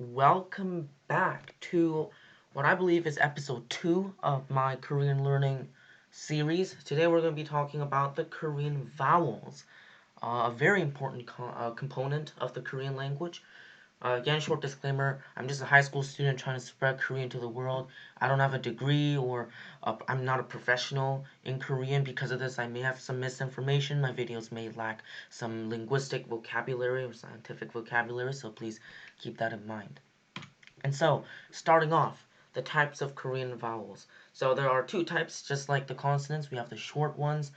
Welcome back to what I believe is episode 2 of my Korean learning series. Today we're going to be talking about the Korean vowels, a very important component of the Korean language. Again, short disclaimer, I'm just a high school student trying to spread Korean to the world. I don't have a degree or I'm not a professional in Korean. Because of this, I may have some misinformation. My videos may lack some linguistic vocabulary or scientific vocabulary, so please keep that in mind. And so, starting off, the types of Korean vowels. So there are two types, just like the consonants. We have the short ones,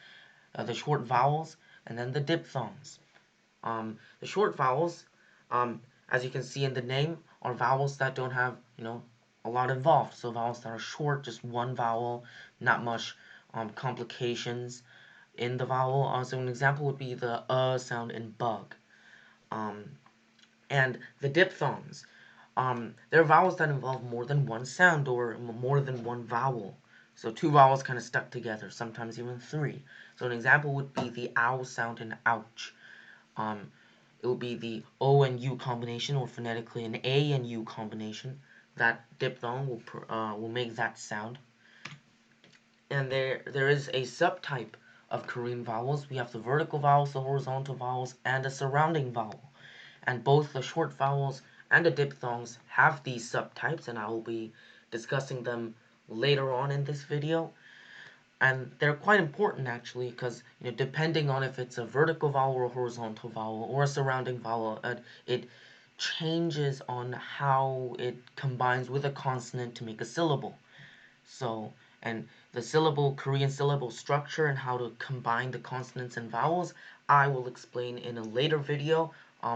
the short vowels, and then the diphthongs. The short vowels, as you can see in the name, are vowels that don't have, a lot involved. So vowels that are short, just one vowel, not much complications in the vowel. So an example would be the sound in bug. Um, and the diphthongs. There are vowels that involve more than one sound or more than one vowel. So two vowels kind of stuck together, sometimes even three. So an example would be the ow sound in ouch. It will be the O and U combination, or phonetically an A and U combination. That diphthong will make that sound. And there is a subtype of Korean vowels. We have the vertical vowels, the horizontal vowels, and a surrounding vowel. And both the short vowels and the diphthongs have these subtypes, and I will be discussing them later on in this video. And they're quite important actually, because depending on if it's a vertical vowel or a horizontal vowel or a surrounding vowel, it changes on how it combines with a consonant to make a syllable. So, and the Korean syllable structure and how to combine the consonants and vowels, I will explain in a later video,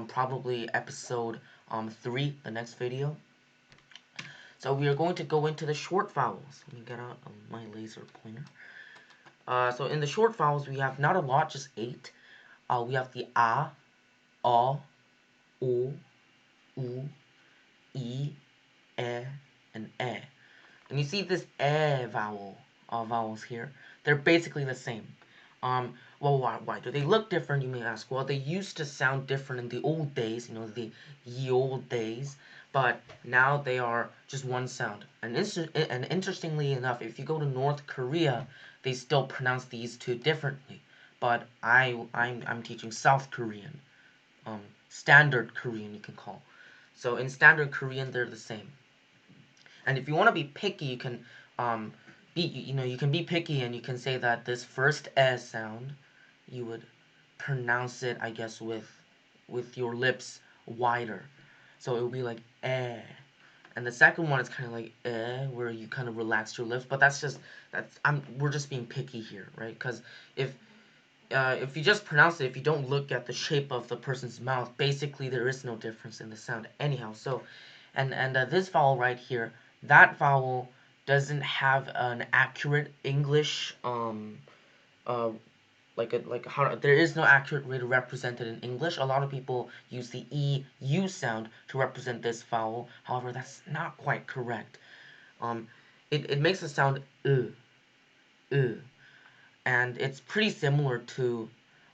probably episode 3, the next video. So we are going to go into the short vowels. Let me get out my laser pointer. So in the short vowels, we have not a lot, just 8. We have the a, o, u, u, I, e, and e. And you see this vowels here. They're basically the same. Well, why do they look different, you may ask? Well, they used to sound different in the old days, the ye old days, but now they are just one sound. And interestingly enough, if you go to North Korea, they still pronounce these two differently. But I'm teaching South Korean, Standard Korean you can call. So in Standard Korean, they're the same. And if you want to be picky, you can you can be picky and you can say that this first S sound, you would pronounce it, I guess, with your lips wider. So it would be like eh. And the second one is kind of like eh, where you kind of relax your lips. But we're just being picky here, right? Because if you just pronounce it, if you don't look at the shape of the person's mouth, basically there is no difference in the sound anyhow. So, and this vowel right here, that vowel doesn't have an accurate English how there is no accurate way to represent it in English. A lot of people use the EU sound to represent this vowel. However, that's not quite correct. It makes the sound and it's pretty similar to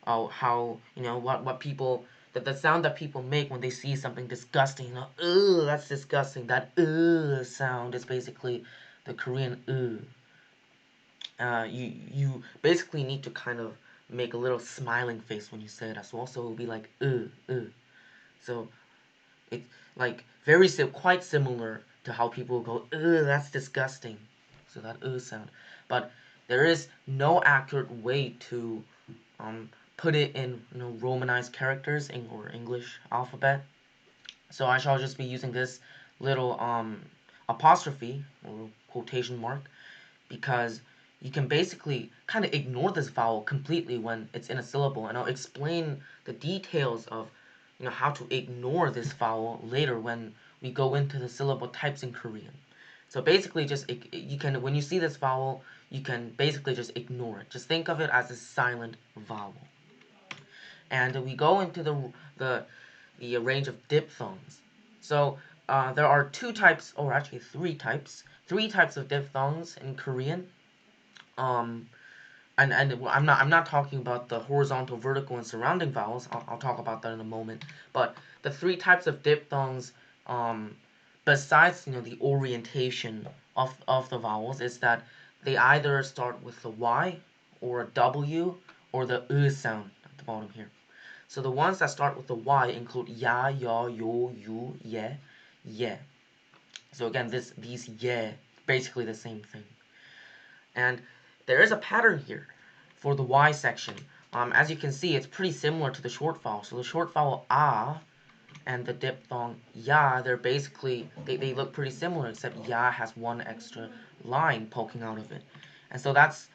how what people the sound that people make when they see something disgusting. Ugh, that's disgusting. That sound is basically the Korean you basically need to kind of make a little smiling face when you say it as well. So it will be like So it's like quite similar to how people go that's disgusting. So that sound, but there is no accurate way to put it in Romanized characters or English alphabet. So I shall just be using this little apostrophe or quotation mark, because you can basically kind of ignore this vowel completely when it's in a syllable, and I'll explain the details of how to ignore this vowel later when we go into the syllable types in Korean. So basically, when you see this vowel, you can basically just ignore it. Just think of it as a silent vowel. And we go into the range of diphthongs. So there are two types, or actually three types of diphthongs in Korean. And I'm not talking about the horizontal, vertical, and surrounding vowels. I'll talk about that in a moment. But the three types of diphthongs besides the orientation of the vowels, is that they either start with the Y or a W or the sound at the bottom here. So the ones that start with the Y include ya, ya, yo, you, ye, ye. So again, these ye, basically the same thing. And there is a pattern here for the Y section. As you can see, it's pretty similar to the short vowel. So the short vowel and the diphthong ya, they're basically, they look pretty similar, except ya has one extra line poking out of it. And so that's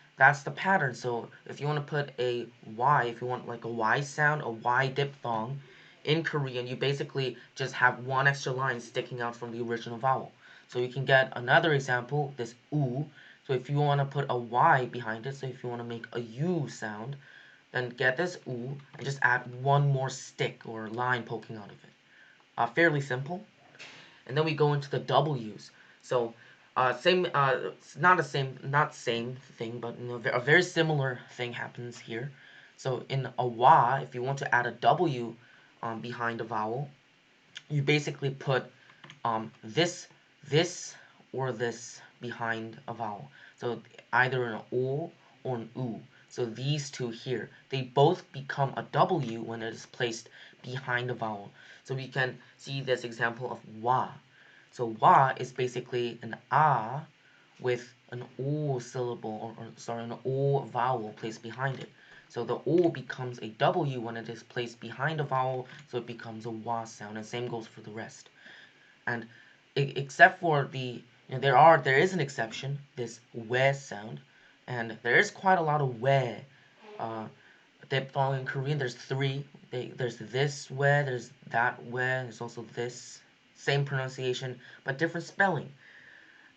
the pattern. So if you want to put a Y, if you want like a Y sound, a Y diphthong in Korean, you basically just have one extra line sticking out from the original vowel. So you can get another example, this U. So if you want to put a Y behind it, so if you want to make a U sound, then get this U and just add one more stick or line poking out of it. Fairly simple. And then we go into the W's. So same, not same thing, but a very similar thing happens here. So in a wa, if you want to add a W behind a vowel, you basically put this or this behind a vowel. So either an o or an u. So these two here, they both become a W when it is placed behind a vowel. So we can see this example of wa. So wa is basically an a with an o syllable, or sorry, an o vowel placed behind it. So the o becomes a W when it is placed behind a vowel, so it becomes a wa sound, and same goes for the rest. And except for the, there is an exception, this we sound, and there is quite a lot of we diphthong in Korean. There's three. There's this we, there's that we, there's also this, same pronunciation but different spelling.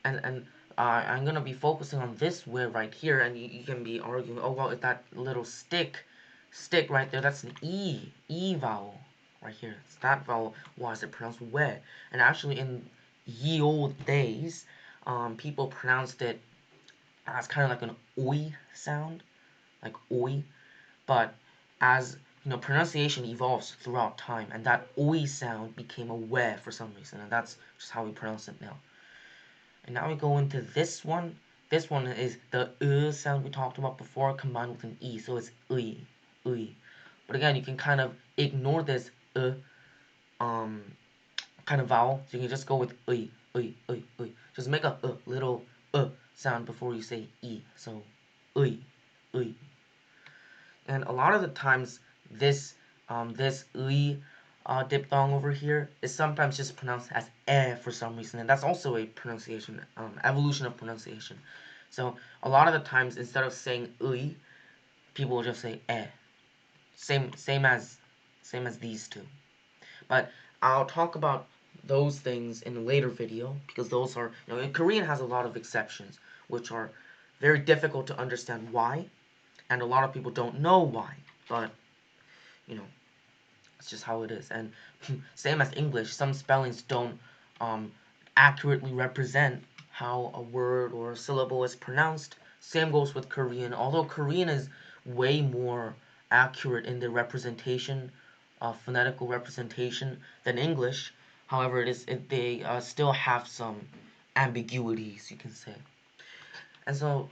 And I'm gonna be focusing on this we right here, and you can be arguing, oh well, if that little stick right there, that's an e vowel right here. It's that vowel. Why is it pronounced we? And actually, in ye old days, people pronounced it as kind of like an oi sound, like oi. But as pronunciation evolves throughout time, and that oi sound became a we for some reason, and that's just how we pronounce it now. And now we go into this one. This one is the sound we talked about before combined with an e, so it's ui, ui. But again, you can kind of ignore this um kind of vowel, so you can just go with ui, ui, ui, ui. Just make a little sound before you say e. So ui, ui. And a lot of the times, this diphthong over here is sometimes just pronounced as for some reason, and that's also a pronunciation, evolution of pronunciation. So a lot of the times, instead of saying people will just say Same as these two. But I'll talk about those things in a later video, because those are, Korean has a lot of exceptions, which are very difficult to understand why, and a lot of people don't know why, but it's just how it is. And same as English, some spellings don't accurately represent how a word or a syllable is pronounced. Same goes with Korean, although Korean is way more accurate in the representation, phonetical representation, than English. However, they still have some ambiguities, you can say. And so,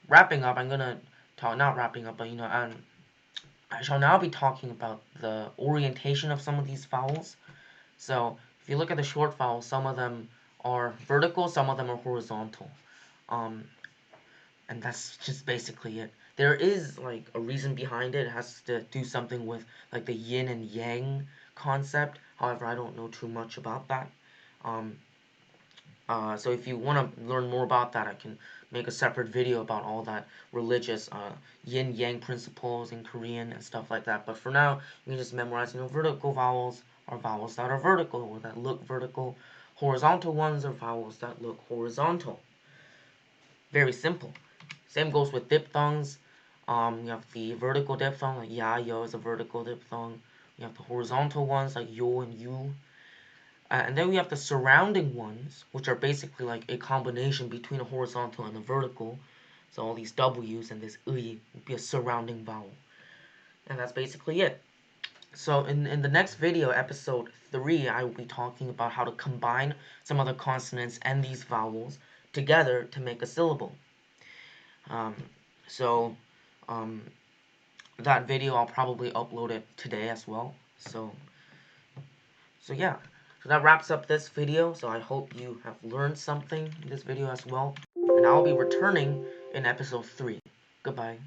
wrapping up, I'm gonna talk, not wrapping up, but I shall now be talking about the orientation of some of these vowels. So if you look at the short vowels, some of them are vertical, some of them are horizontal. And that's just basically it. There is like a reason behind it. It has to do something with like the yin and yang concept. However, I don't know too much about that. So if you want to learn more about that, I can make a separate video about all that religious yin-yang principles in Korean and stuff like that. But for now, you can just memorize, vertical vowels are vowels that are vertical or that look vertical. Horizontal ones are vowels that look horizontal. Very simple. Same goes with diphthongs. You have the vertical diphthong, like ya, yo is a vertical diphthong. You have the horizontal ones, like yo and you. And then we have the surrounding ones, which are basically like a combination between a horizontal and a vertical. So all these W's and this would be a surrounding vowel. And that's basically it. So in the next video, episode 3, I will be talking about how to combine some other consonants and these vowels together to make a syllable. Um, so um, that video, I'll probably upload it today as well. So yeah. So that wraps up this video. So I hope you have learned something in this video as well. And I'll be returning in episode 3. Goodbye.